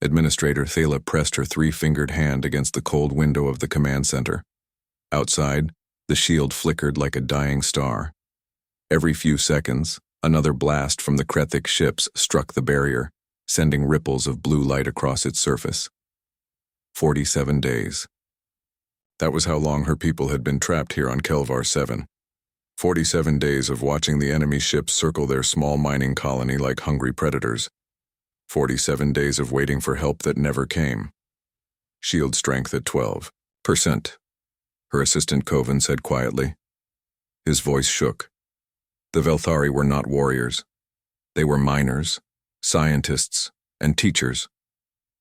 Administrator Thala pressed her three-fingered hand against the cold window of the command center. Outside, the shield flickered like a dying star. Every few seconds, another blast from the Krethic ships struck the barrier, sending ripples of blue light across its surface. 47 days. That was how long her people had been trapped here on Kelvar 7. 47 days of watching the enemy ships circle their small mining colony like hungry predators. 47 days of waiting for help that never came. Shield strength at 12%, her assistant Kovan said quietly. His voice shook. The Velthari were not warriors. They were miners, scientists, and teachers.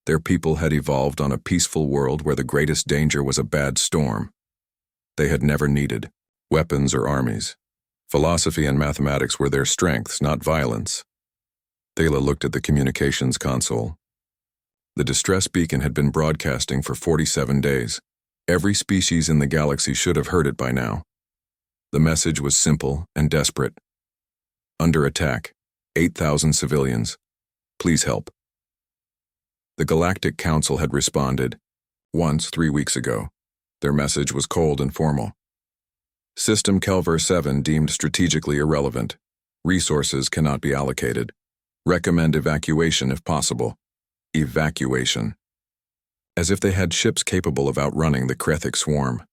Their people had evolved on a peaceful world where the greatest danger was a bad storm. They had never needed weapons or armies. Philosophy and mathematics were their strengths, not violence. Thala looked at the communications console. The distress beacon had been broadcasting for 47 days. Every species in the galaxy should have heard it by now. The message was simple and desperate. Under attack, 8,000 civilians. Please help. The Galactic Council had responded, once 3 weeks ago. Their message was cold and formal. System Kelvar 7 deemed strategically irrelevant. Resources cannot be allocated. Recommend evacuation if possible. Evacuation. As if they had ships capable of outrunning the Krethic swarm.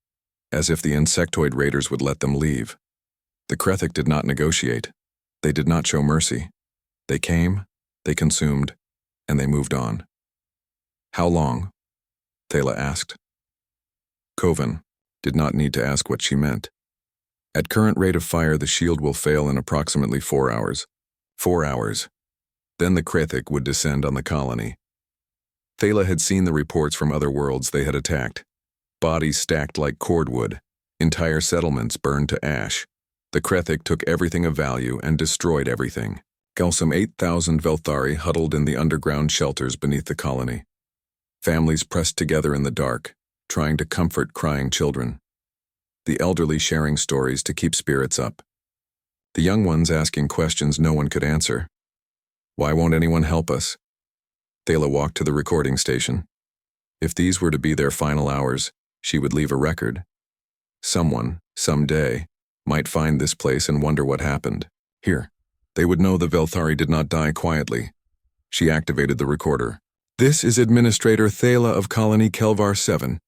As if the insectoid raiders would let them leave. The Krethic did not negotiate. They did not show mercy. They came, they consumed, and they moved on. How long? Thala asked. Kovan did not need to ask what she meant. At current rate of fire, the shield will fail in approximately 4 hours. 4 hours. Then the Krethic would descend on the colony. Thala had seen the reports from other worlds they had attacked. Bodies stacked like cordwood. Entire settlements burned to ash. The Krethic took everything of value and destroyed everything. Some 8,000 Velthari huddled in the underground shelters beneath the colony. Families pressed together in the dark, trying to comfort crying children. The elderly sharing stories to keep spirits up. The young ones asking questions no one could answer. Why won't anyone help us? Thala walked to the recording station. If these were to be their final hours, she would leave a record. Someone, someday, might find this place and wonder what happened. Here, they would know the Velthari did not die quietly. She activated the recorder. This is Administrator Thala of Colony Kelvar 7.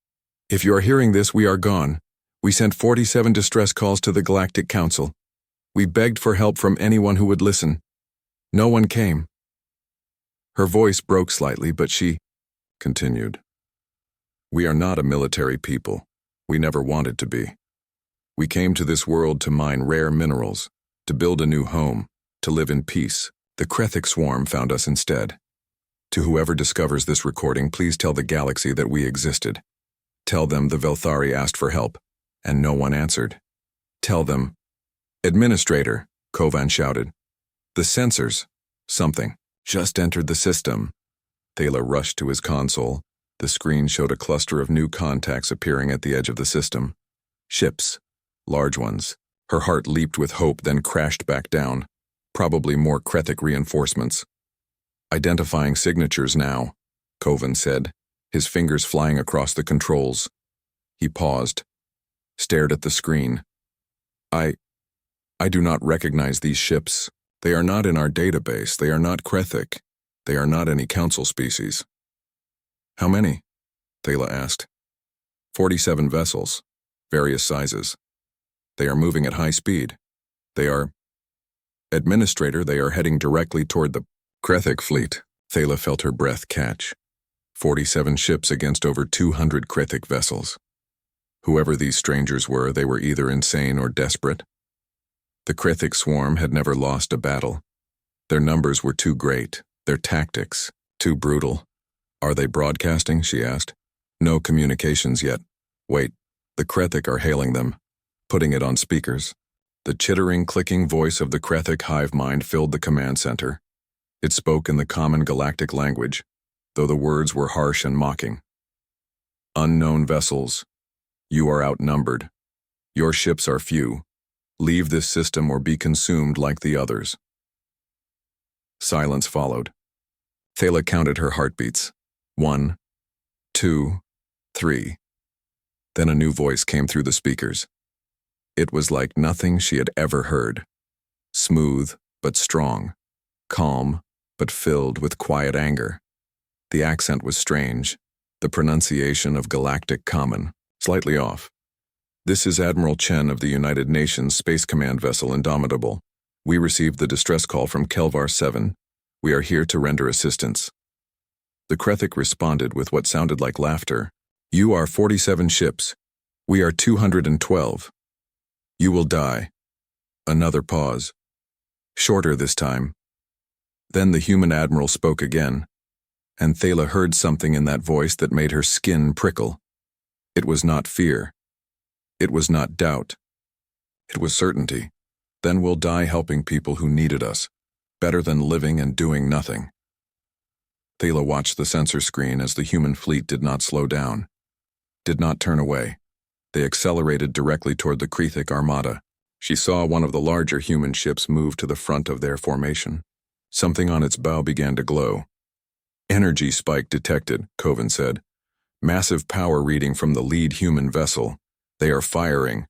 If you are hearing this, we are gone. We sent 47 distress calls to the Galactic Council. We begged for help from anyone who would listen. No one came. Her voice broke slightly, but she continued. We are not a military people. We never wanted to be. We came to this world to mine rare minerals, to build a new home, to live in peace. The Krethic swarm found us instead. To whoever discovers this recording, please tell the galaxy that we existed. Tell them the Velthari asked for help, and no one answered. Tell them. Administrator, Kovan shouted. The sensors, something, just entered the system. Thala rushed to his console. The screen showed a cluster of new contacts appearing at the edge of the system. Ships, large ones. Her heart leaped with hope, then crashed back down. Probably more Krethic reinforcements. Identifying signatures now, Kovan said, his fingers flying across the controls. He paused, stared at the screen. I do not recognize these ships. They are not in our database. They are not Krethic. They are not any council species. How many? Thala asked. 47 vessels, various sizes. They are moving at high speed. They are... Administrator, they are heading directly toward the Krethic fleet. Thala felt her breath catch. 47 ships against over 200 Krethic vessels. Whoever these strangers were, they were either insane or desperate. The Krethic swarm had never lost a battle. Their numbers were too great, their tactics too brutal. Are they broadcasting? She asked. No communications yet. Wait, the Krethic are hailing them, putting it on speakers. The chittering, clicking voice of the Krethic hive mind filled the command center. It spoke in the common galactic language, though the words were harsh and mocking. Unknown vessels, you are outnumbered. Your ships are few. Leave this system or be consumed like the others. Silence followed. Thala counted her heartbeats. 1, 2, 3. Then a new voice came through the speakers. It was like nothing she had ever heard. Smooth, but strong. Calm, but filled with quiet anger. The accent was strange. The pronunciation of Galactic common, slightly off. This is Admiral Chen of the United Nations Space Command vessel Indomitable. We received the distress call from Kelvar 7. We are here to render assistance. The Krethic responded with what sounded like laughter. You are 47 ships. We are 212. You will die. Another pause. Shorter this time. Then the human admiral spoke again, and Thala heard something in that voice that made her skin prickle. It was not fear. It was not doubt. It was certainty. Then we'll die helping people who needed us, better than living and doing nothing. Thala watched the sensor screen as the human fleet did not slow down, did not turn away. They accelerated directly toward the Krethic armada. She saw one of the larger human ships move to the front of their formation. Something on its bow began to glow. Energy spike detected, Coven said. Massive power reading from the lead human vessel. They are firing.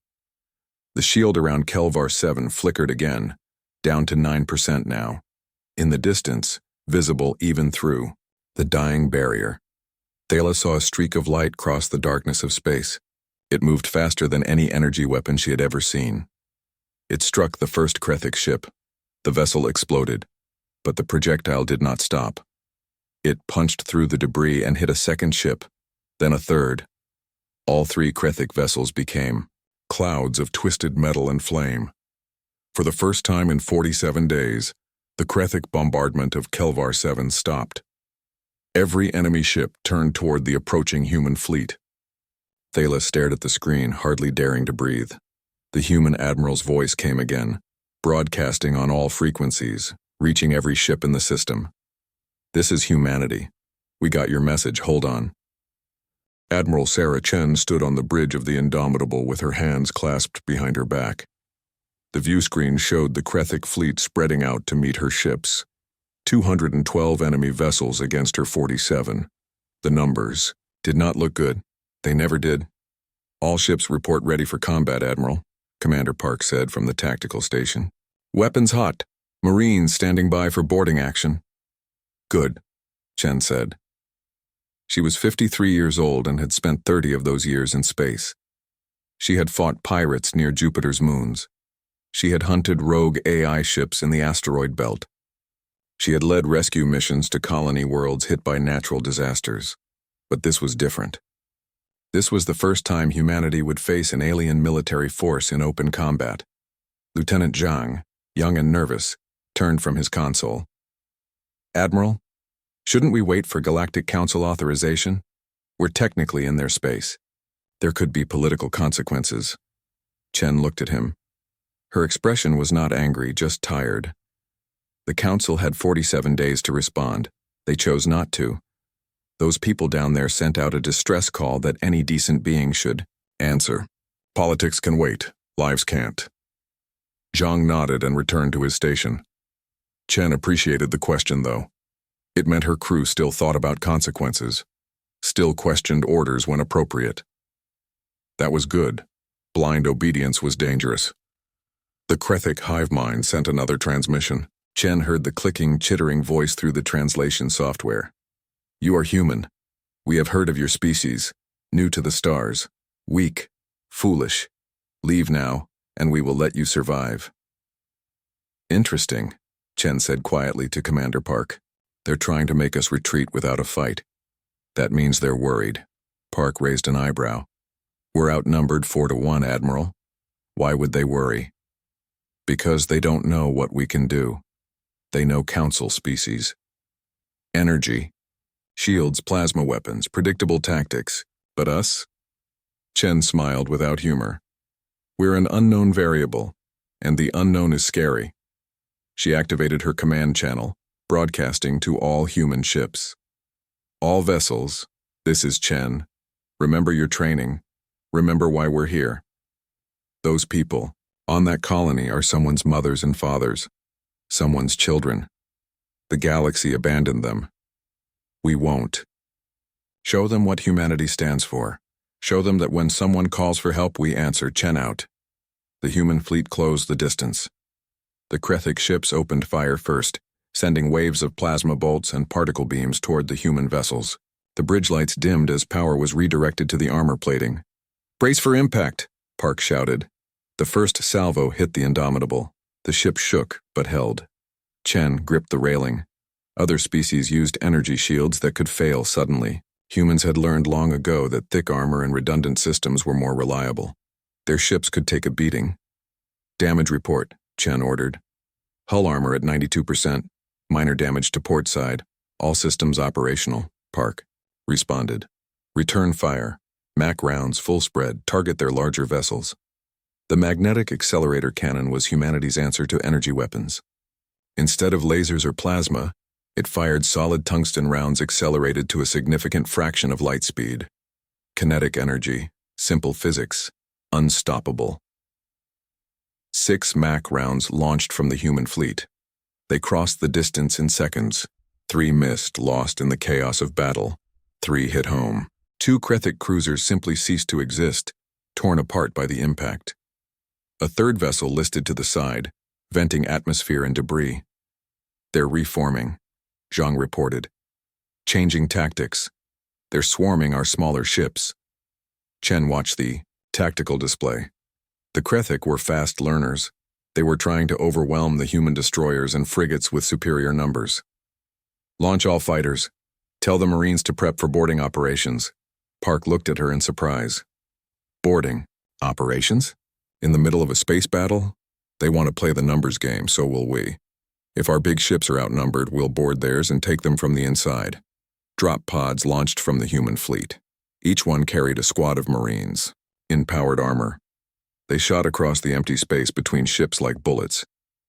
The shield around Kelvar 7 flickered again, down to 9% now. In the distance, visible even through the dying barrier. Thala saw a streak of light cross the darkness of space. It moved faster than any energy weapon she had ever seen. It struck the first Krethic ship. The vessel exploded, but the projectile did not stop. It punched through the debris and hit a second ship, then a third. All 3 Krethic vessels became clouds of twisted metal and flame. For the first time in 47 days, the Krethic bombardment of Kelvar 7 stopped. Every enemy ship turned toward the approaching human fleet. Thala stared at the screen, hardly daring to breathe. The human admiral's voice came again, broadcasting on all frequencies, reaching every ship in the system. This is humanity. We got your message, hold on. Admiral Sarah Chen stood on the bridge of the Indomitable with her hands clasped behind her back. The view screen showed the Krethic fleet spreading out to meet her ships. 212 enemy vessels against her 47. The numbers did not look good. They never did. All ships report ready for combat, Admiral, Commander Park said from the tactical station. Weapons hot. Marines standing by for boarding action. Good, Chen said. She was 53 years old and had spent 30 of those years in space. She had fought pirates near Jupiter's moons. She had hunted rogue AI ships in the asteroid belt. She had led rescue missions to colony worlds hit by natural disasters. But this was different. This was the first time humanity would face an alien military force in open combat. Lieutenant Zhang, young and nervous, turned from his console. Admiral, shouldn't we wait for Galactic Council authorization? We're technically in their space. There could be political consequences. Chen looked at him. Her expression was not angry, just tired. The Council had 47 days to respond. They chose not to. Those people down there sent out a distress call that any decent being should answer. Politics can wait. Lives can't. Zhang nodded and returned to his station. Chen appreciated the question, though. It meant her crew still thought about consequences, still questioned orders when appropriate. That was good. Blind obedience was dangerous. The Krethic hive mind sent another transmission. Chen heard the clicking, chittering voice through the translation software. You are human. We have heard of your species, new to the stars, weak, foolish. Leave now, and we will let you survive. Interesting, Chen said quietly to Commander Park. They're trying to make us retreat without a fight. That means they're worried. Park raised an eyebrow. We're outnumbered 4-1, Admiral. Why would they worry? Because they don't know what we can do. They know Council species. Energy. Shields, plasma weapons, predictable tactics. But us? Chen smiled without humor. We're an unknown variable, and the unknown is scary. She activated her command channel, broadcasting to all human ships. All vessels, this is Chen. Remember your training. Remember why we're here. Those people on that colony are someone's mothers and fathers, someone's children. The galaxy abandoned them. We won't. Show them what humanity stands for. Show them that when someone calls for help, we answer. Chen out. The human fleet closed the distance. The Krethik ships opened fire first, sending waves of plasma bolts and particle beams toward the human vessels. The bridge lights dimmed as power was redirected to the armor plating. "Brace for impact," Park shouted. The first salvo hit the Indomitable. The ship shook, but held. Chen gripped the railing. Other species used energy shields that could fail suddenly. Humans had learned long ago that thick armor and redundant systems were more reliable. Their ships could take a beating. "Damage report," Chen ordered. "Hull armor at 92%. Minor damage to port side. All systems operational," Park responded. "Return fire. Mac rounds, full spread, target their larger vessels." The magnetic accelerator cannon was humanity's answer to energy weapons. Instead of lasers or plasma, it fired solid tungsten rounds accelerated to a significant fraction of light speed. Kinetic energy, simple physics, unstoppable. 6 Mac rounds launched from the human fleet. They crossed the distance in seconds. 3 missed, lost in the chaos of battle. 3 hit home. 2 Krethik cruisers simply ceased to exist, torn apart by the impact. A third vessel listed to the side, venting atmosphere and debris. "They're reforming," Zhang reported. "Changing tactics. They're swarming our smaller ships." Chen watched the tactical display. The Krethik were fast learners. They were trying to overwhelm the human destroyers and frigates with superior numbers. "Launch all fighters. Tell the Marines to prep for boarding operations." Park looked at her in surprise. "Boarding? Operations? In the middle of a space battle? They want to play the numbers game, so will we. If our big ships are outnumbered, we'll board theirs and take them from the inside." Drop pods launched from the human fleet. Each one carried a squad of Marines, in powered armor. They shot across the empty space between ships like bullets.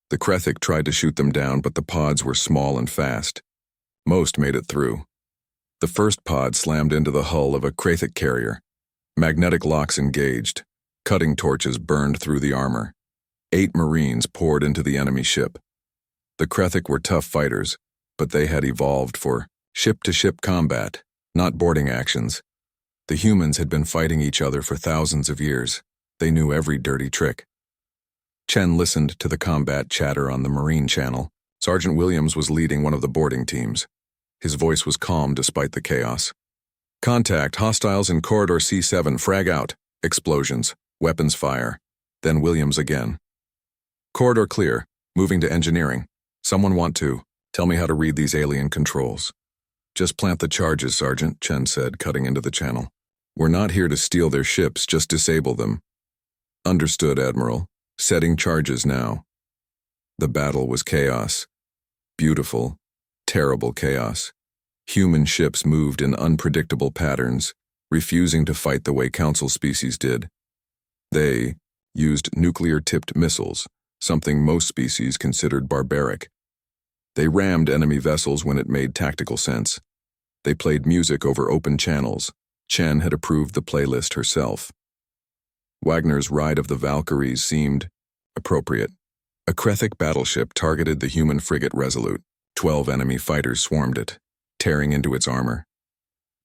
The Krethik tried to shoot them down, but the pods were small and fast. Most made it through. The first pod slammed into the hull of a Krethik carrier. Magnetic locks engaged. Cutting torches burned through the armor. 8 Marines poured into the enemy ship. The Krethik were tough fighters, but they had evolved for ship-to-ship combat, not boarding actions. The humans had been fighting each other for thousands of years. They knew every dirty trick. Chen listened to the combat chatter on the Marine channel. Sergeant Williams was leading one of the boarding teams. His voice was calm despite the chaos. "Contact, hostiles in Corridor C7, frag out." Explosions, weapons fire. Then Williams again. "Corridor clear, moving to engineering. Someone want to tell me how to read these alien controls." "Just plant the charges, Sergeant," Chen said, cutting into the channel. "We're not here to steal their ships, just disable them." "Understood, Admiral. Setting charges now." The battle was chaos. Beautiful, terrible chaos. Human ships moved in unpredictable patterns, refusing to fight the way Council species did. They used nuclear-tipped missiles, something most species considered barbaric. They rammed enemy vessels when it made tactical sense. They played music over open channels. Chen had approved the playlist herself. Wagner's Ride of the Valkyries seemed appropriate. A Krethik battleship targeted the human frigate Resolute. 12 enemy fighters swarmed it, tearing into its armor.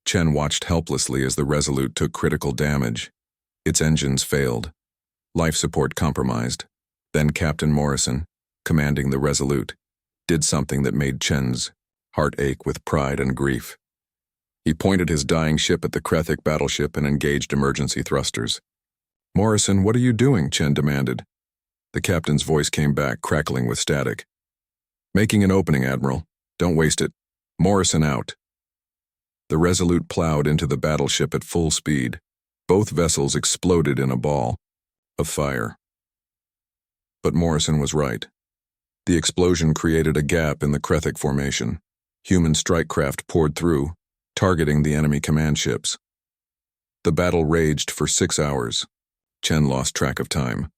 Chen watched helplessly as the Resolute took critical damage. Its engines failed. Life support compromised. Then Captain Morrison, commanding the Resolute, did something that made Chen's heart ache with pride and grief. He pointed his dying ship at the Krethik battleship and engaged emergency thrusters. "Morrison, what are you doing?" Chen demanded. The captain's voice came back, crackling with static. "Making an opening, Admiral. Don't waste it. Morrison out." The Resolute plowed into the battleship at full speed. Both vessels exploded in a ball of fire. But Morrison was right. The explosion created a gap in the Krethik formation. Human strike craft poured through, targeting the enemy command ships. The battle raged for 6 hours. Chen lost track of time.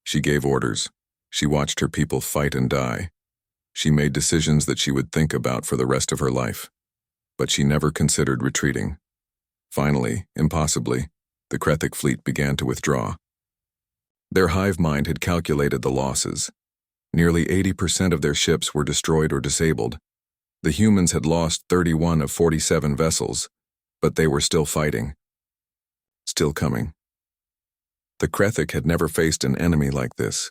She gave orders. She watched her people fight and die. She made decisions that she would think about for the rest of her life. But she never considered retreating. Finally, impossibly, the Krethik fleet began to withdraw. Their hive mind had calculated the losses. Nearly 80% of their ships were destroyed or disabled. The humans had lost 31 of 47 vessels. But they were still fighting. Still coming. The Krethik had never faced an enemy like this.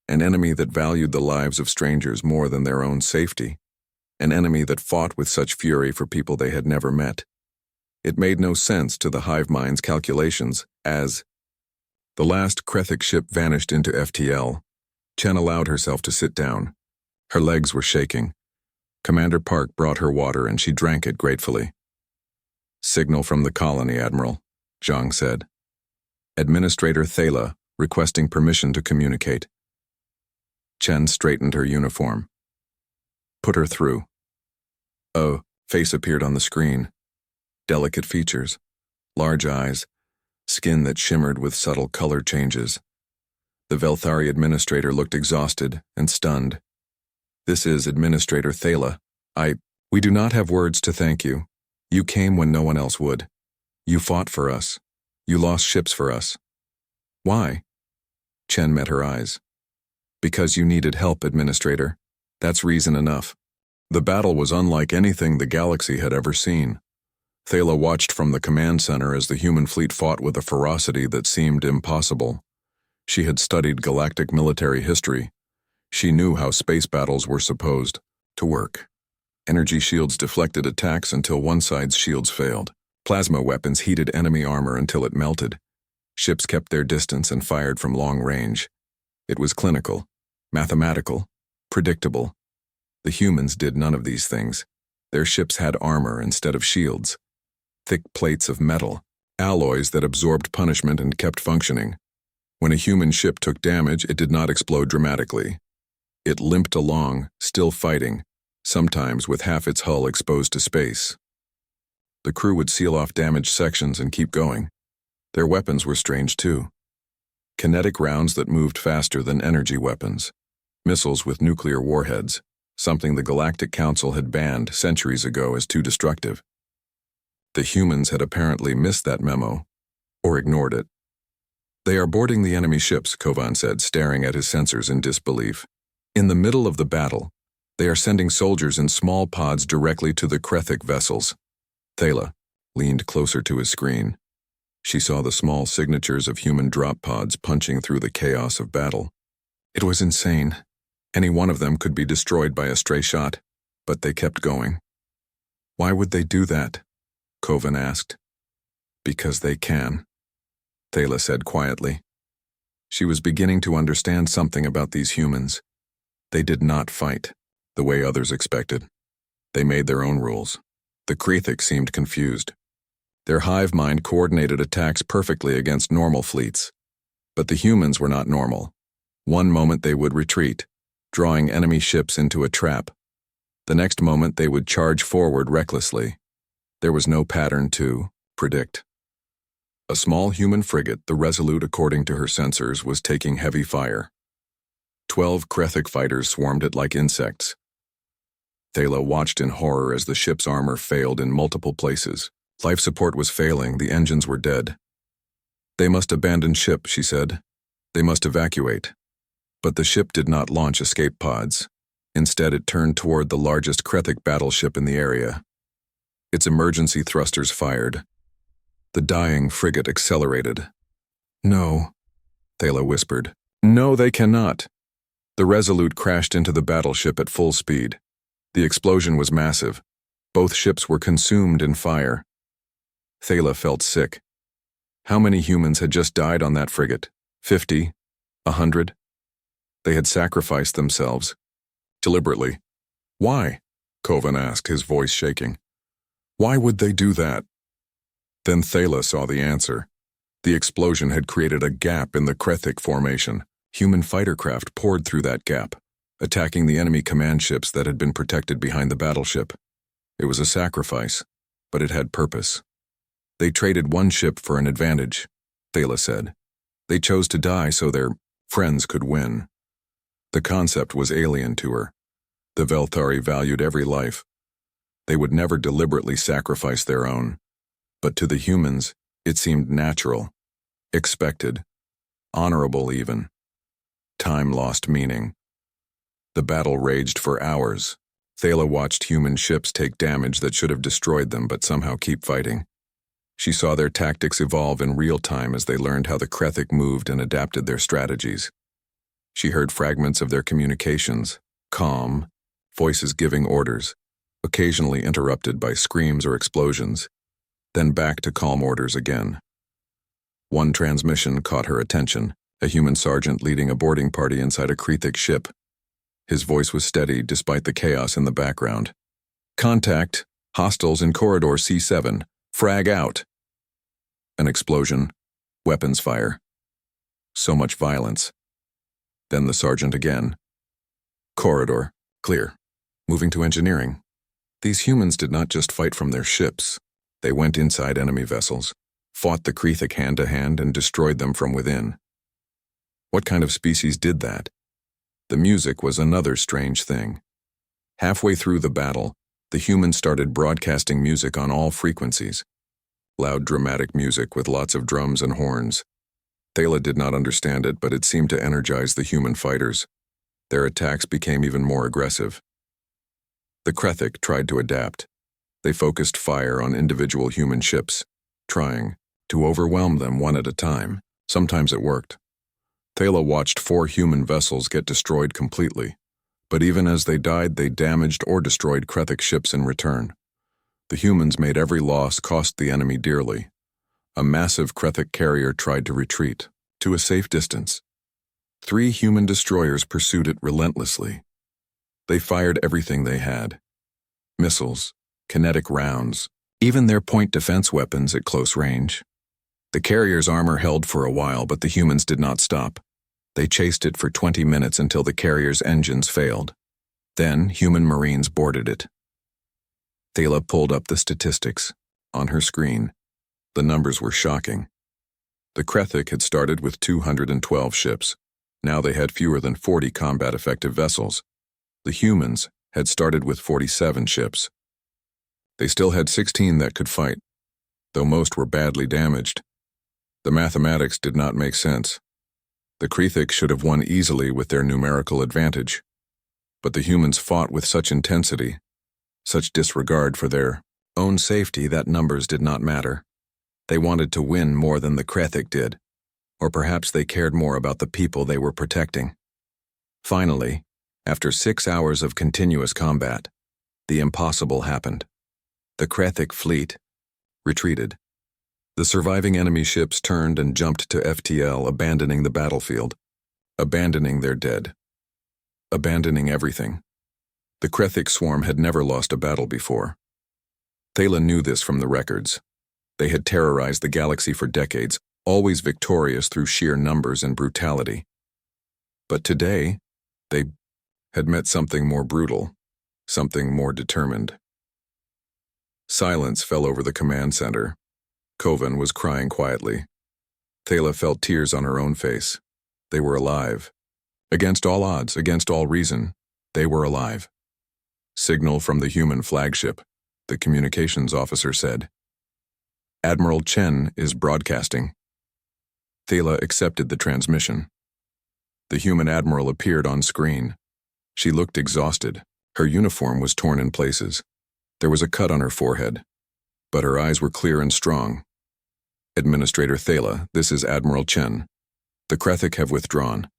An enemy that valued the lives of strangers more than their own safety. An enemy that fought with such fury for people they had never met. It made no sense to the hive mind's calculations as the last Krethik ship vanished into FTL. Chen allowed herself to sit down. Her legs were shaking. Commander Park brought her water and she drank it gratefully. "Signal from the colony, Admiral," Zhang said. "Administrator Thala requesting permission to communicate." Chen straightened her uniform. "Put her through." A face appeared on the screen. Delicate features, large eyes, skin that shimmered with subtle color changes. The Velthari administrator looked exhausted and stunned. "This is Administrator Thala. We do not have words to thank you. You came when no one else would. You fought for us. You lost ships for us." "Why?" Chen met her eyes. "Because you needed help, Administrator. That's reason enough." The battle was unlike anything the galaxy had ever seen. Thala watched from the command center as the human fleet fought with a ferocity that seemed impossible. She had studied galactic military history. She knew how space battles were supposed to work. Energy shields deflected attacks until one side's shields failed. Plasma weapons heated enemy armor until it melted. Ships kept their distance and fired from long range. It was clinical, mathematical, predictable. The humans did none of these things. Their ships had armor instead of shields. Thick plates of metal, alloys that absorbed punishment and kept functioning. When a human ship took damage, it did not explode dramatically. It limped along, still fighting, sometimes with half its hull exposed to space. The crew would seal off damaged sections and keep going. Their weapons were strange too. Kinetic rounds that moved faster than energy weapons. Missiles with nuclear warheads, something the Galactic Council had banned centuries ago as too destructive. The humans had apparently missed that memo, or ignored it. "They are boarding the enemy ships," Kovan said, staring at his sensors in disbelief. "In the middle of the battle, they are sending soldiers in small pods directly to the Krethik vessels." Thala leaned closer to his screen. She saw the small signatures of human drop pods punching through the chaos of battle. It was insane. Any one of them could be destroyed by a stray shot, but they kept going. "Why would they do that?" Kovan asked. "Because they can," Thala said quietly. She was beginning to understand something about these humans. They did not fight, the way others expected. They made their own rules. The Krethik seemed confused. Their hive mind coordinated attacks perfectly against normal fleets. But the humans were not normal. One moment they would retreat, drawing enemy ships into a trap. The next moment they would charge forward recklessly. There was no pattern to predict. A small human frigate, the Resolute according to her sensors, was taking heavy fire. 12 Krethik fighters swarmed it like insects. Thala watched in horror as the ship's armor failed in multiple places. Life support was failing, the engines were dead. "They must abandon ship," she said. "They must evacuate." But the ship did not launch escape pods. Instead, it turned toward the largest Krethik battleship in the area. Its emergency thrusters fired. The dying frigate accelerated. "No," Thala whispered. "No, they cannot." The Resolute crashed into the battleship at full speed. The explosion was massive. Both ships were consumed in fire. Thala felt sick. How many humans had just died on that frigate? 50? 100? They had sacrificed themselves. Deliberately. "Why?" Kovan asked, his voice shaking. "Why would they do that?" Then Thala saw the answer. The explosion had created a gap in the Krethik formation. Human fighter craft poured through that gap, attacking the enemy command ships that had been protected behind the battleship. It was a sacrifice, but it had purpose. They traded one ship for an advantage, Thala said. They chose to die so their friends could win. The concept was alien to her. The Velthari valued every life. They would never deliberately sacrifice their own. But to the humans, it seemed natural, expected, honorable even. Time lost meaning. The battle raged for hours. Thala watched human ships take damage that should have destroyed them but somehow keep fighting. She saw their tactics evolve in real time as they learned how the Krethic moved and adapted their strategies. She heard fragments of their communications, calm, voices giving orders, occasionally interrupted by screams or explosions, then back to calm orders again. One transmission caught her attention, a human sergeant leading a boarding party inside a Krethic ship. His voice was steady despite the chaos in the background. "Contact, hostiles in corridor C7, frag out." An explosion, weapons fire. So much violence. Then the sergeant again. "Corridor, clear. Moving to engineering." These humans did not just fight from their ships. They went inside enemy vessels, fought the Krethic hand-to-hand, and destroyed them from within. What kind of species did that? The music was another strange thing. Halfway through the battle, the humans started broadcasting music on all frequencies. Loud, dramatic music with lots of drums and horns. Thala did not understand it, but it seemed to energize the human fighters. Their attacks became even more aggressive. The Krethic tried to adapt. They focused fire on individual human ships, trying to overwhelm them one at a time. Sometimes it worked. Thala watched 4 human vessels get destroyed completely, but even as they died, they damaged or destroyed Krethic ships in return. The humans made every loss cost the enemy dearly. A massive Krethic carrier tried to retreat, to a safe distance. 3 human destroyers pursued it relentlessly. They fired everything they had. Missiles, kinetic rounds, even their point defense weapons at close range. The carrier's armor held for a while, but the humans did not stop. They chased it for 20 minutes until the carrier's engines failed. Then, human Marines boarded it. Thala pulled up the statistics. On her screen, the numbers were shocking. The Krethic had started with 212 ships. Now they had fewer than 40 combat-effective vessels. The humans had started with 47 ships. They still had 16 that could fight, though most were badly damaged. The mathematics did not make sense. The Krethic should have won easily with their numerical advantage. But the humans fought with such intensity, such disregard for their own safety that numbers did not matter. They wanted to win more than the Krethic did, or perhaps they cared more about the people they were protecting. Finally, after 6 hours of continuous combat, the impossible happened. The Krethic fleet retreated. The surviving enemy ships turned and jumped to FTL, abandoning the battlefield, abandoning their dead, abandoning everything. The Krethic swarm had never lost a battle before. Thala knew this from the records. They had terrorized the galaxy for decades, always victorious through sheer numbers and brutality. But today, they had met something more brutal, something more determined. Silence fell over the command center. Kovan was crying quietly. Thala felt tears on her own face. They were alive. Against all odds, against all reason, they were alive. Signal from the human flagship, the communications officer said. "Admiral Chen is broadcasting." Thala accepted the transmission. The human admiral appeared on screen. She looked exhausted. Her uniform was torn in places. There was a cut on her forehead, but her eyes were clear and strong. "Administrator Thala, this is Admiral Chen. The Krethic have withdrawn.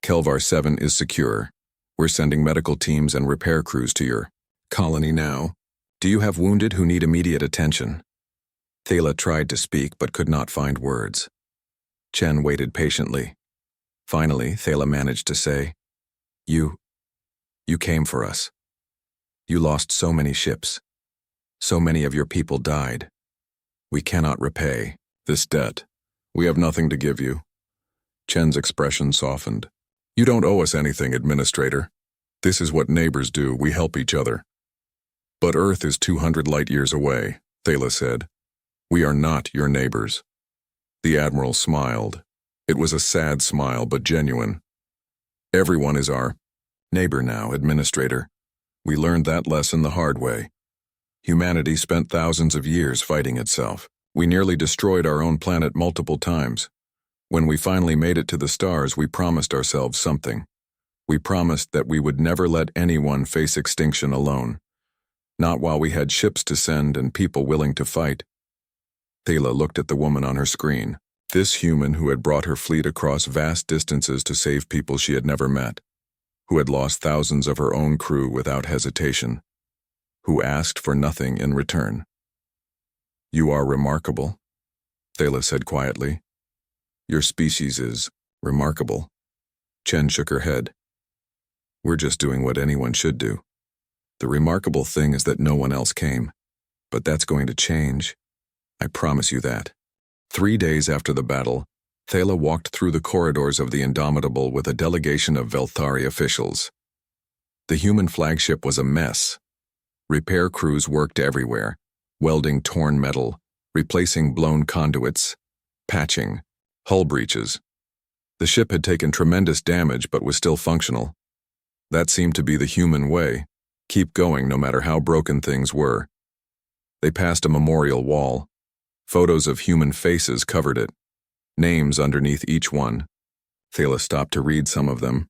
Kelvar 7 is secure. We're sending medical teams and repair crews to your colony now. Do you have wounded who need immediate attention?" Thala tried to speak but could not find words. Chen waited patiently. Finally, Thala managed to say, You came for us. You lost so many ships. So many of your people died. We cannot repay this debt. We have nothing to give you." Chen's expression softened. "You don't owe us anything, Administrator. This is what neighbors do, we help each other." "But Earth is 200 light-years away," Thala said. "We are not your neighbors." The Admiral smiled. It was a sad smile, but genuine. "Everyone is our neighbor now, Administrator. We learned that lesson the hard way. Humanity spent thousands of years fighting itself. We nearly destroyed our own planet multiple times. When we finally made it to the stars, we promised ourselves something. We promised that we would never let anyone face extinction alone. Not while we had ships to send and people willing to fight. Thela looked at the woman on her screen. This human who had brought her fleet across vast distances to save people she had never met, who had lost thousands of her own crew without hesitation, who asked for nothing in return. "You are remarkable," Thela said quietly. "Your species is remarkable." Chen shook her head. "We're just doing what anyone should do. The remarkable thing is that no one else came. But that's going to change. I promise you that." 3 days after the battle, Thela walked through the corridors of the Indomitable with a delegation of Velthari officials. The human flagship was a mess. Repair crews worked everywhere, welding torn metal, replacing blown conduits, patching, hull breaches. The ship had taken tremendous damage but was still functional. That seemed to be the human way. Keep going no matter how broken things were. They passed a memorial wall. Photos of human faces covered it. Names underneath each one. Thela stopped to read some of them.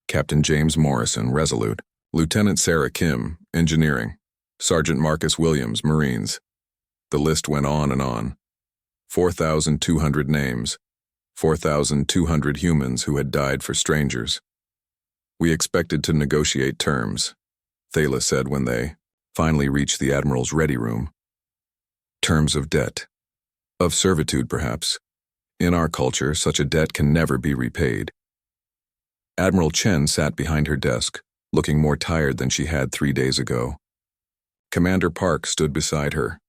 Captain James Morrison, Resolute. Lieutenant Sarah Kim, Engineering. Sergeant Marcus Williams, Marines. The list went on and on. 4,200 names. 4,200 humans who had died for strangers. "We expected to negotiate terms," Thela said when they finally reached the Admiral's ready room. "Terms of debt. Of servitude, perhaps. In our culture, such a debt can never be repaid." Admiral Chen sat behind her desk, looking more tired than she had 3 days ago. Commander Park stood beside her.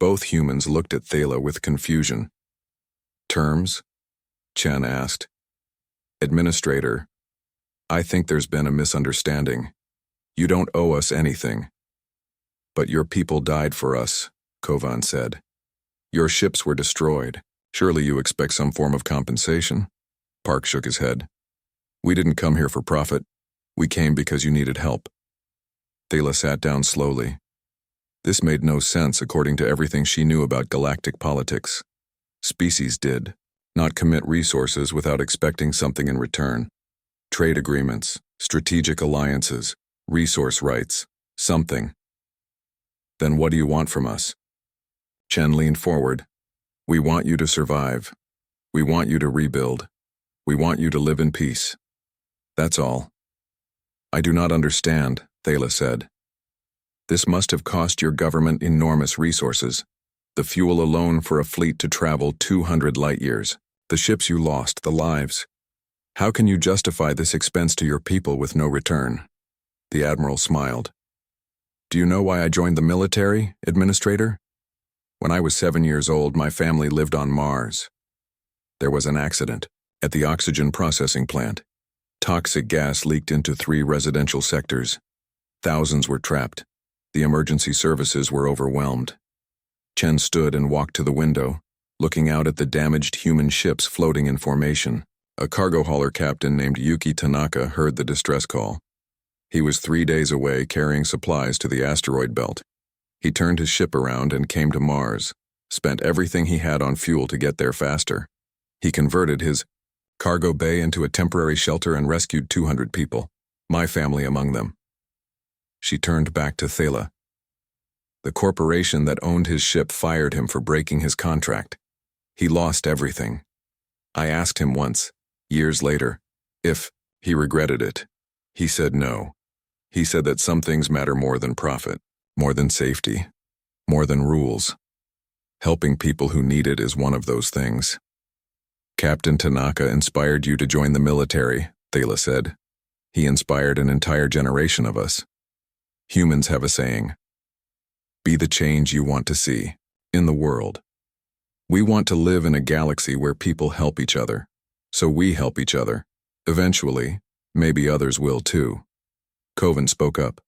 Both humans looked at Thela with confusion. "Terms?" Chen asked. "Administrator, I think there's been a misunderstanding. You don't owe us anything." "But your people died for us," Kovan said. "Your ships were destroyed. Surely you expect some form of compensation?" Park shook his head. "We didn't come here for profit. We came because you needed help." Thela sat down slowly. This made no sense according to everything she knew about galactic politics. Species did not commit resources without expecting something in return. Trade agreements, strategic alliances, resource rights, something. "Then what do you want from us?" Chen leaned forward. "We want you to survive. We want you to rebuild. We want you to live in peace. That's all." "I do not understand," Thela said. "This must have cost your government enormous resources. The fuel alone for a fleet to travel 200 light-years. The ships you lost, the lives. How can you justify this expense to your people with no return?" The Admiral smiled. "Do you know why I joined the military, Administrator? When I was 7 years old, my family lived on Mars. There was an accident at the oxygen processing plant. Toxic gas leaked into 3 residential sectors. Thousands were trapped. The emergency services were overwhelmed." Chen stood and walked to the window, looking out at the damaged human ships floating in formation. A cargo hauler captain named Yuki Tanaka heard the distress call. He was 3 days away carrying supplies to the asteroid belt. He turned his ship around and came to Mars, spent everything he had on fuel to get there faster. He converted his cargo bay into a temporary shelter and rescued 200 people, my family among them. She turned back to Thela. "The corporation that owned his ship fired him for breaking his contract. He lost everything. I asked him once, years later, if he regretted it. He said no. He said that some things matter more than profit, more than safety, more than rules. Helping people who need it is one of those things." "Captain Tanaka inspired you to join the military," Thela said. "He inspired an entire generation of us. Humans have a saying, 'Be the change you want to see in the world.' We want to live in a galaxy where people help each other, so we help each other. Eventually, maybe others will too." Kovan spoke up.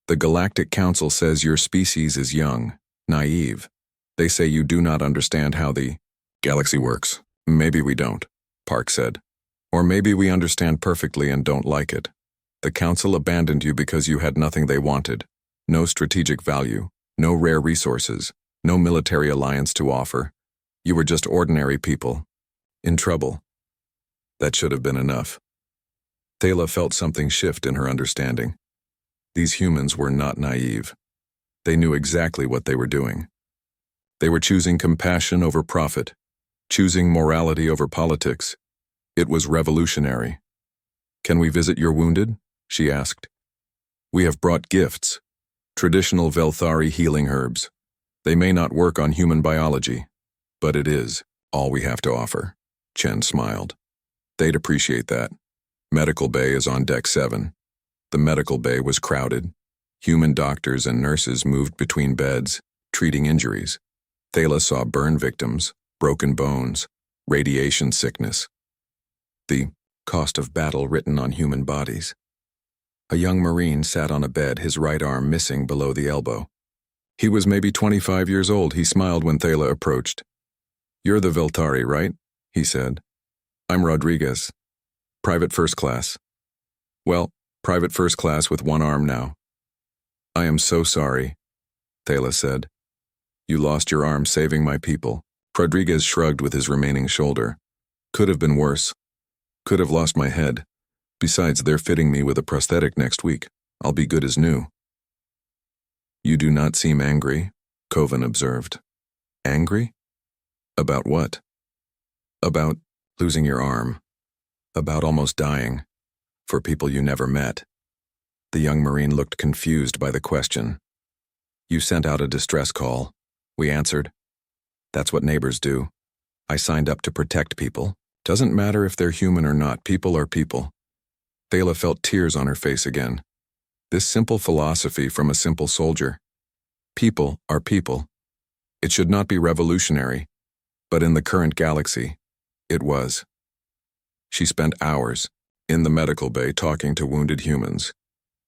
"The Galactic Council says your species is young, naive. They say you do not understand how the galaxy works." "Maybe we don't," Park said. "Or maybe we understand perfectly and don't like it. The Council abandoned you because you had nothing they wanted. No strategic value, no rare resources, no military alliance to offer. You were just ordinary people. In trouble. That should have been enough." Thela felt something shift in her understanding. These humans were not naive. They knew exactly what they were doing. They were choosing compassion over profit, choosing morality over politics. It was revolutionary. "Can we visit your wounded?" she asked. "We have brought gifts, traditional Velthari healing herbs. They may not work on human biology, but it is all we have to offer." Chen smiled. "They'd appreciate that." Medical Bay is on deck 7. The medical bay was crowded. Human doctors and nurses moved between beds, treating injuries. Thala saw burn victims, broken bones, radiation sickness. The cost of battle written on human bodies. A young Marine sat on a bed, his right arm missing below the elbow. He was maybe 25 years old. He smiled when Thala approached. "You're the Veltari, right?" he said. "I'm Rodriguez. Private first class." "Well, private first class with one arm now." "I am so sorry," Thala said. "You lost your arm saving my people." Rodriguez shrugged with his remaining shoulder. "Could have been worse. Could have lost my head. Besides, they're fitting me with a prosthetic next week. I'll be good as new." "You do not seem angry," Kovan observed. "Angry? About what?" "About losing your arm. About almost dying. For people you never met." The young Marine looked confused by the question. "You sent out a distress call," we answered. "That's what neighbors do. I signed up to protect people. Doesn't matter if they're human or not, people are people." Thala felt tears on her face again. This simple philosophy from a simple soldier. People are people. It should not be revolutionary, but in the current galaxy, it was. She spent hours in the medical bay talking to wounded humans.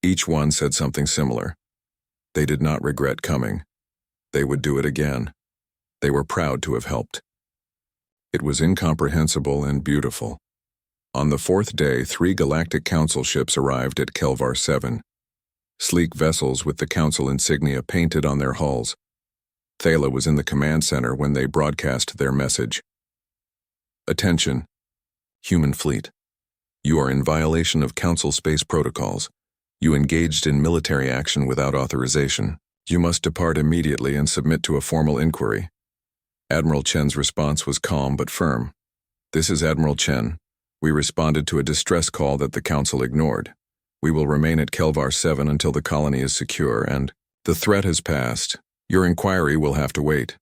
Each one said something similar. They did not regret coming. They would do it again. They were proud to have helped. It was incomprehensible and beautiful. On the 4th day, 3 Galactic Council ships arrived at Kelvar 7. Sleek vessels with the Council insignia painted on their hulls. Thala was in the command center when they broadcast their message. "Attention, human fleet. You are in violation of Council space protocols. You engaged in military action without authorization. You must depart immediately and submit to a formal inquiry." Admiral Chen's response was calm but firm. "This is Admiral Chen. We responded to a distress call that the Council ignored. We will remain at Kelvar 7 until the colony is secure and the threat has passed. Your inquiry will have to wait."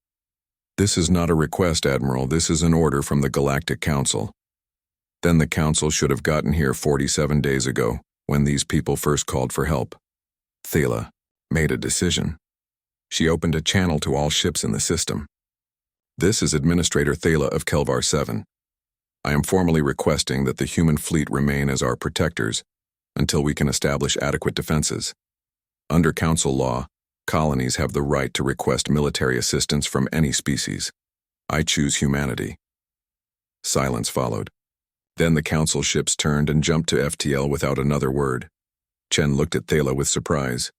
"This is not a request, Admiral. This is an order from the Galactic Council." "Then the Council should have gotten here 47 days ago, when these people first called for help." Thala made a decision. She opened a channel to all ships in the system. "This is Administrator Thala of Kelvar 7. I am formally requesting that the human fleet remain as our protectors until we can establish adequate defenses. Under Council law, colonies have the right to request military assistance from any species. I choose humanity." Silence followed. Then the Council ships turned and jumped to FTL without another word. Chen looked at Thala with surprise.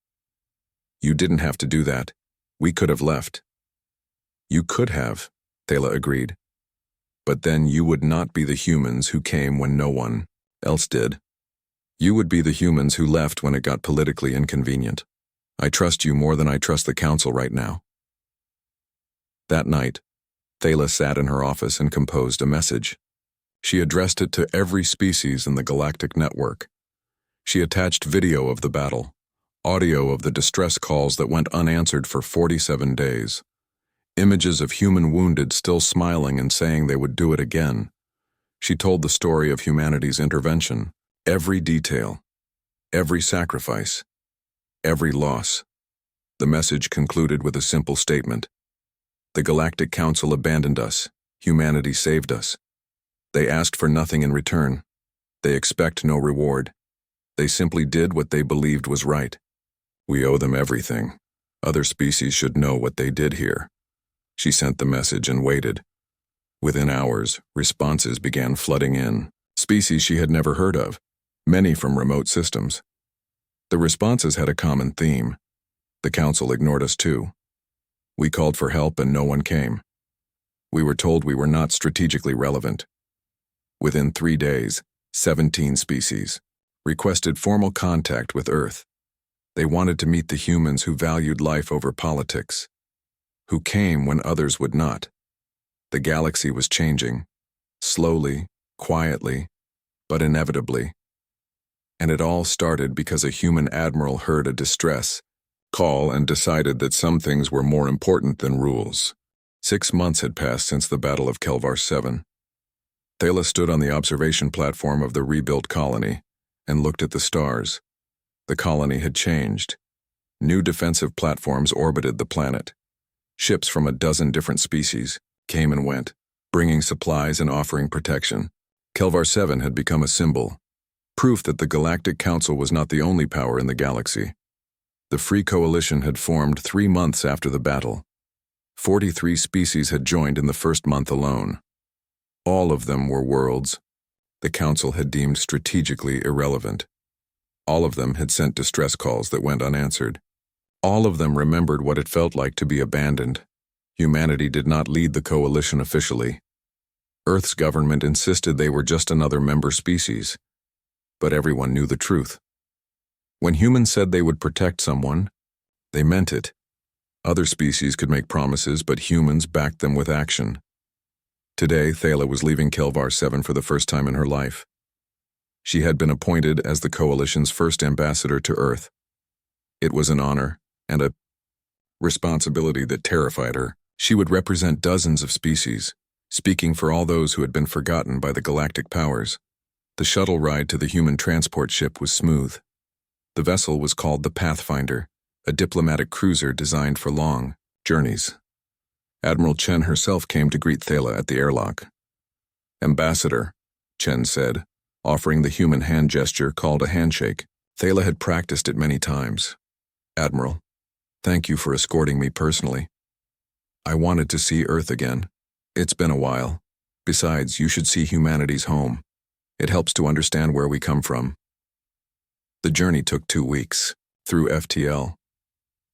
"You didn't have to do that. We could have left." "You could have," Thala agreed. "But then you would not be the humans who came when no one else did. You would be the humans who left when it got politically inconvenient. I trust you more than I trust the Council right now." That night, Thala sat in her office and composed a message. She addressed it to every species in the galactic network. She attached video of the battle, audio of the distress calls that went unanswered for 47 days, images of human wounded still smiling and saying they would do it again. She told the story of humanity's intervention, every detail, every sacrifice, every loss. The message concluded with a simple statement. The Galactic Council abandoned us. Humanity saved us. They asked for nothing in return. They expect no reward. They simply did what they believed was right. We owe them everything. Other species should know what they did here. She sent the message and waited. Within hours, responses began flooding in. Species she had never heard of, many from remote systems. The responses had a common theme. The Council ignored us too. We called for help and no one came. We were told we were not strategically relevant. Within 3 days, 17 species requested formal contact with Earth. They wanted to meet the humans who valued life over politics. who came when others would not. The galaxy was changing, slowly, quietly, but inevitably. And it all started because a human admiral heard a distress call and decided that some things were more important than rules. 6 months had passed since the Battle of Kelvar 7. Thala stood on the observation platform of the rebuilt colony and looked at the stars. The colony had changed. New defensive platforms orbited the planet. Ships from a dozen different species came and went, bringing supplies and offering protection. Kelvar 7 had become a symbol, proof that the Galactic Council was not the only power in the galaxy. The Free Coalition had formed 3 months after the battle. 43 species had joined in the first month alone. All of them were worlds the Council had deemed strategically irrelevant. All of them had sent distress calls that went unanswered. All of them remembered what it felt like to be abandoned. Humanity did not lead the coalition officially. Earth's government insisted they were just another member species. But everyone knew the truth. When humans said they would protect someone, they meant it. Other species could make promises, but humans backed them with action. Today, Thala was leaving Kelvar 7 for the first time in her life. She had been appointed as the Coalition's first ambassador to Earth. It was an honor and a responsibility that terrified her. She would represent dozens of species, speaking for all those who had been forgotten by the galactic powers. The shuttle ride to the human transport ship was smooth. The vessel was called the Pathfinder, a diplomatic cruiser designed for long journeys. Admiral Chen herself came to greet Thala at the airlock. "Ambassador," Chen said, offering the human hand gesture called a handshake. Thala had practiced it many times. "Admiral, thank you for escorting me personally. I wanted to see Earth again. It's been a while. Besides, you should see humanity's home. It helps to understand where we come from." The journey took 2 weeks, through FTL.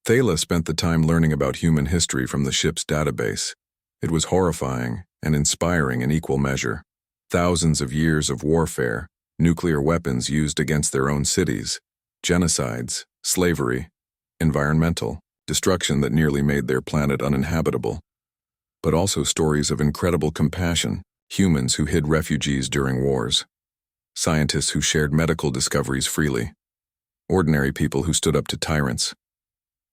Thala spent the time learning about human history from the ship's database. It was horrifying and inspiring in equal measure. Thousands of years of warfare, nuclear weapons used against their own cities, genocides, slavery, environmental destruction that nearly made their planet uninhabitable. But also stories of incredible compassion, humans who hid refugees during wars, scientists who shared medical discoveries freely, ordinary people who stood up to tyrants.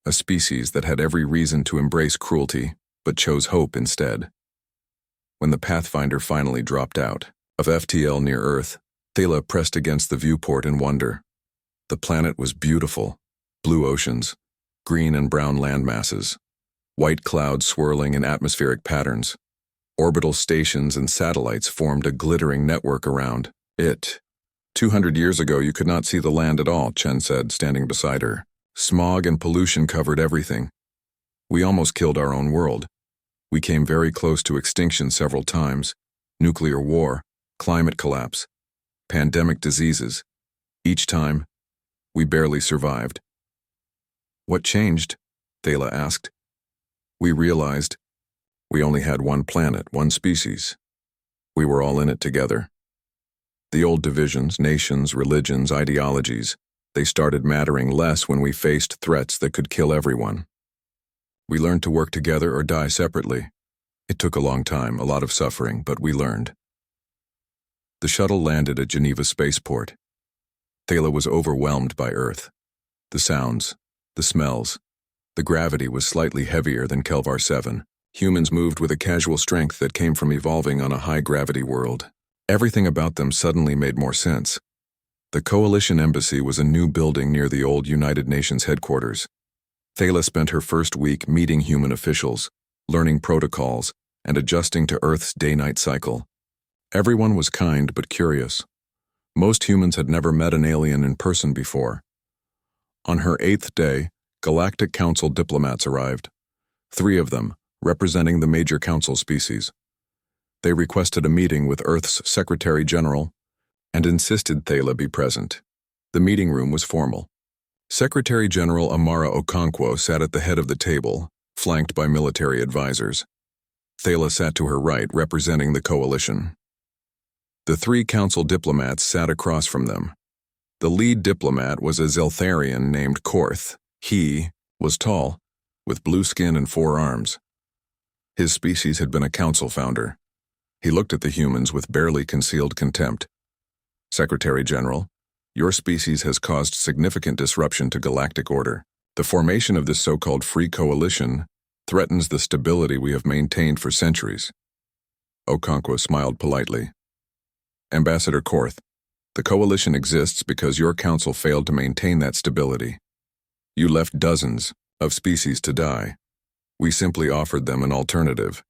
A species that had every reason to embrace cruelty, but chose hope instead. When the Pathfinder finally dropped out of FTL near Earth, Thala pressed against the viewport in wonder. The planet was beautiful. Blue oceans, green and brown landmasses, white clouds swirling in atmospheric patterns. Orbital stations and satellites formed a glittering network around it. 200 years ago, you could not see the land at all, Chen said, standing beside her. Smog and pollution covered everything. We almost killed our own world. We came very close to extinction several times. Nuclear war, climate collapse, pandemic diseases. Each time, we barely survived. What changed? Thala asked. We realized we only had one planet, one species. We were all in it together. The old divisions, nations, religions, ideologies, they started mattering less when we faced threats that could kill everyone. We learned to work together or die separately. It took a long time, a lot of suffering, but we learned. The shuttle landed at Geneva Spaceport. Thala was overwhelmed by Earth. The sounds, the smells, the gravity was slightly heavier than Kelvar 7. Humans moved with a casual strength that came from evolving on a high-gravity world. Everything about them suddenly made more sense. The Coalition Embassy was a new building near the old United Nations headquarters. Thala spent her first week meeting human officials, learning protocols, and adjusting to Earth's day-night cycle. Everyone was kind but curious. Most humans had never met an alien in person before. On her 8th day, Galactic Council diplomats arrived. 3 of them, representing the major council species. They requested a meeting with Earth's Secretary General and insisted Thala be present. The meeting room was formal. Secretary General Amara Okonkwo sat at the head of the table, flanked by military advisors. Thala sat to her right, representing the coalition. The 3 council diplomats sat across from them. The lead diplomat was a Zeltharian named Korth. He was tall, with blue skin and 4 arms. His species had been a council founder. He looked at the humans with barely concealed contempt. Secretary General, your species has caused significant disruption to galactic order. The formation of this so-called free coalition threatens the stability we have maintained for centuries. Okonkwo smiled politely. Ambassador Korth, the coalition exists because your council failed to maintain that stability. You left dozens of species to die. We simply offered them an alternative.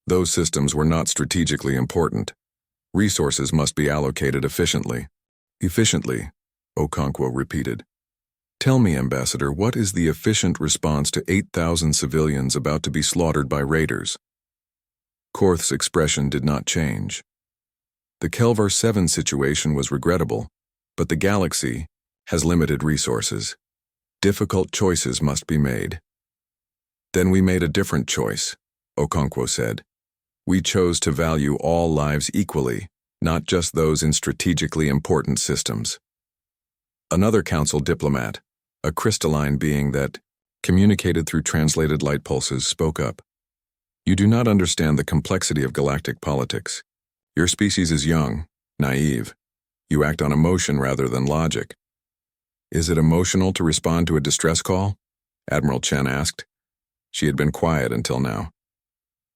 Those systems were not strategically important. Resources must be allocated efficiently. Efficiently, Okonkwo repeated. Tell me, Ambassador, what is the efficient response to 8,000 civilians about to be slaughtered by raiders? Korth's expression did not change. The Kelvar 7 situation was regrettable, but the galaxy has limited resources. Difficult choices must be made. Then we made a different choice, Okonkwo said. We chose to value all lives equally, not just those in strategically important systems. Another council diplomat, a crystalline being that communicated through translated light pulses, spoke up. You do not understand the complexity of galactic politics. Your species is young, naive. You act on emotion rather than logic. Is it emotional to respond to a distress call? Admiral Chen asked. She had been quiet until now.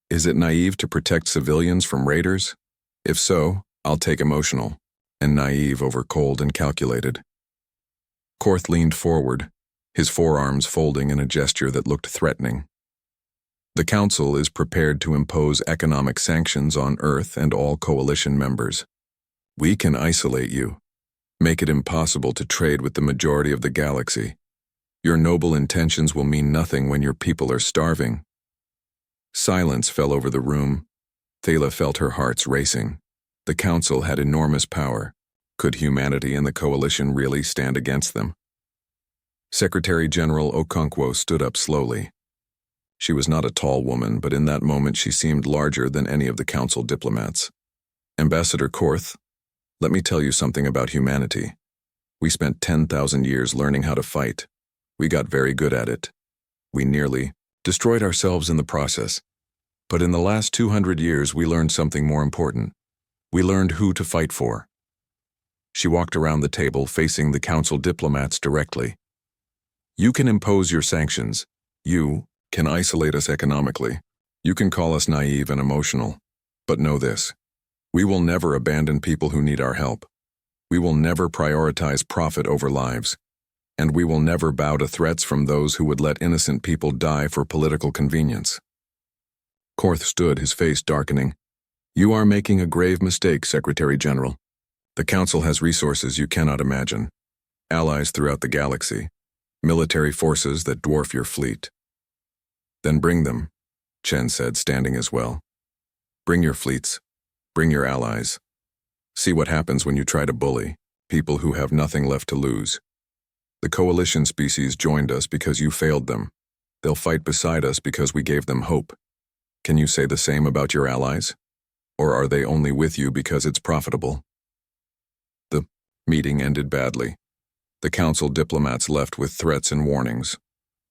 Is it naive to protect civilians from raiders? If so, I'll take emotional, and naive over cold and calculated. Korth leaned forward, his forearms folding in a gesture that looked threatening. The Council is prepared to impose economic sanctions on Earth and all coalition members. We can isolate you, make it impossible to trade with the majority of the galaxy. Your noble intentions will mean nothing when your people are starving. Silence fell over the room. Thala felt her hearts racing. The Council had enormous power. Could humanity and the coalition really stand against them? Secretary General Okonkwo stood up slowly. She was not a tall woman, but in that moment she seemed larger than any of the Council diplomats. Ambassador Korth, let me tell you something about humanity. We spent 10,000 years learning how to fight. We got very good at it. We nearly destroyed ourselves in the process. But in the last 200 years, we learned something more important. We learned who to fight for. She walked around the table, facing the Council diplomats directly. You can impose your sanctions. You can isolate us economically. You can call us naive and emotional. But know this. We will never abandon people who need our help. We will never prioritize profit over lives. And we will never bow to threats from those who would let innocent people die for political convenience. Korth stood, his face darkening. You are making a grave mistake, Secretary General. The Council has resources you cannot imagine. Allies throughout the galaxy. Military forces that dwarf your fleet. Then bring them, Chen said, standing as well. Bring your fleets. Bring your allies. See what happens when you try to bully people who have nothing left to lose. The coalition species joined us because you failed them. They'll fight beside us because we gave them hope. Can you say the same about your allies? Or are they only with you because it's profitable? The meeting ended badly. The Council diplomats left with threats and warnings.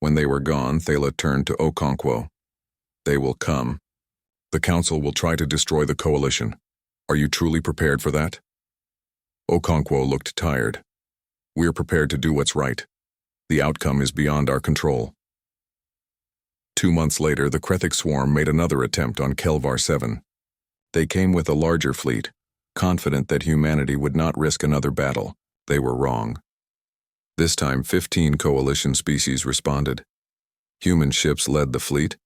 When they were gone, Thala turned to Okonkwo. They will come. The Council will try to destroy the coalition. Are you truly prepared for that? Okonkwo looked tired. We are prepared to do what's right. The outcome is beyond our control. 2 months later, the Krethic swarm made another attempt on Kelvar 7. They came with a larger fleet, confident that humanity would not risk another battle. They were wrong. This time, 15 coalition species responded. Human ships led the fleet,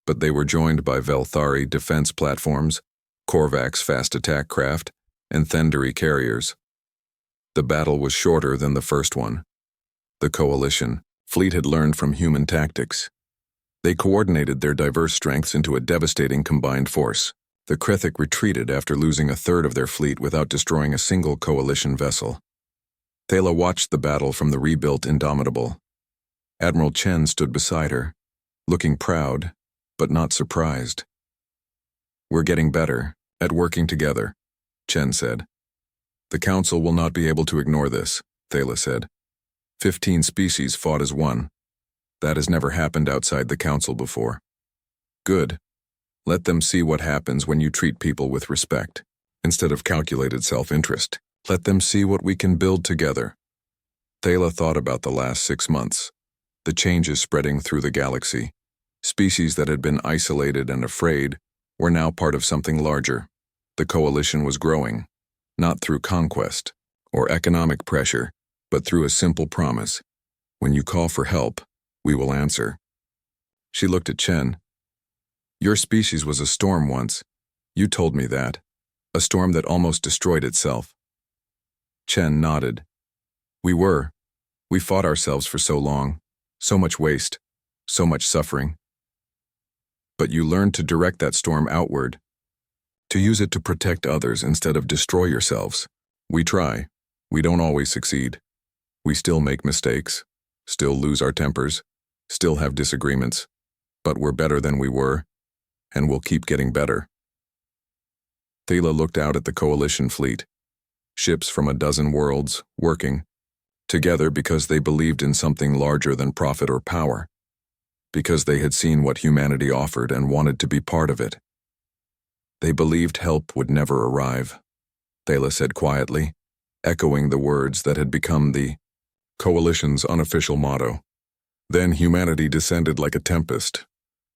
but they were joined by Velthari defense platforms, Korvax fast attack craft, and Thendari carriers. The battle was shorter than the first one. The coalition fleet had learned from human tactics. They coordinated their diverse strengths into a devastating combined force. The Krethic retreated after losing a third of their fleet without destroying a single coalition vessel. Thala watched the battle from the rebuilt Indomitable. Admiral Chen stood beside her, looking proud, but not surprised. We're getting better at working together, Chen said. The Council will not be able to ignore this, Thala said. 15 species fought as one. That has never happened outside the Council before. Good. Let them see what happens when you treat people with respect, instead of calculated self-interest. Let them see what we can build together. Thala thought about the last 6 months, the changes spreading through the galaxy. Species that had been isolated and afraid were now part of something larger. The coalition was growing, not through conquest or economic pressure, but through a simple promise. When you call for help, we will answer. She looked at Chen. Your species was a storm once. You told me that. A storm that almost destroyed itself. Chen nodded. We were. We fought ourselves for so long. So much waste. So much suffering. But you learned to direct that storm outward. To use it to protect others instead of destroy yourselves. We try. We don't always succeed. We still make mistakes. Still lose our tempers. Still have disagreements. But we're better than we were. And we'll keep getting better. Thala looked out at the coalition fleet. Ships from a dozen worlds, working together because they believed in something larger than profit or power. Because they had seen what humanity offered and wanted to be part of it. They believed help would never arrive, Thala said quietly, echoing the words that had become the coalition's unofficial motto. Then humanity descended like a tempest.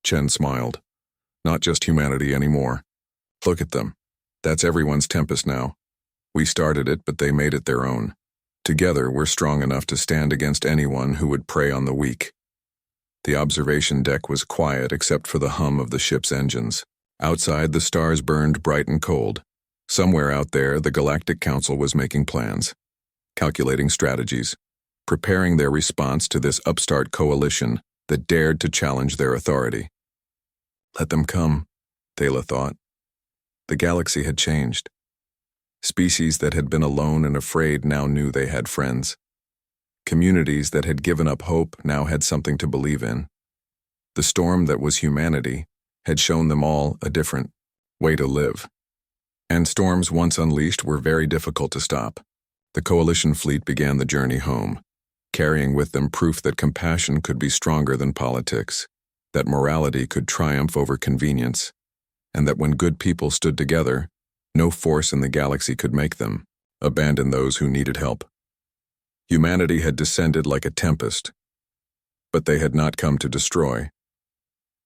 Chen smiled. Not just humanity anymore. Look at them. That's everyone's tempest now. We started it, but they made it their own. Together, we're strong enough to stand against anyone who would prey on the weak. The observation deck was quiet except for the hum of the ship's engines. Outside, the stars burned bright and cold. Somewhere out there, the Galactic Council was making plans, calculating strategies, preparing their response to this upstart coalition that dared to challenge their authority. Let them come, Thala thought. The galaxy had changed. Species that had been alone and afraid now knew they had friends. Communities that had given up hope now had something to believe in. The storm that was humanity had shown them all a different way to live. And storms once unleashed were very difficult to stop. The coalition fleet began the journey home, carrying with them proof that compassion could be stronger than politics, that morality could triumph over convenience, and that when good people stood together, no force in the galaxy could make them abandon those who needed help. Humanity had descended like a tempest, but they had not come to destroy.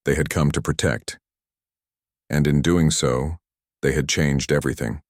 They had come to protect. And in doing so, they had changed everything.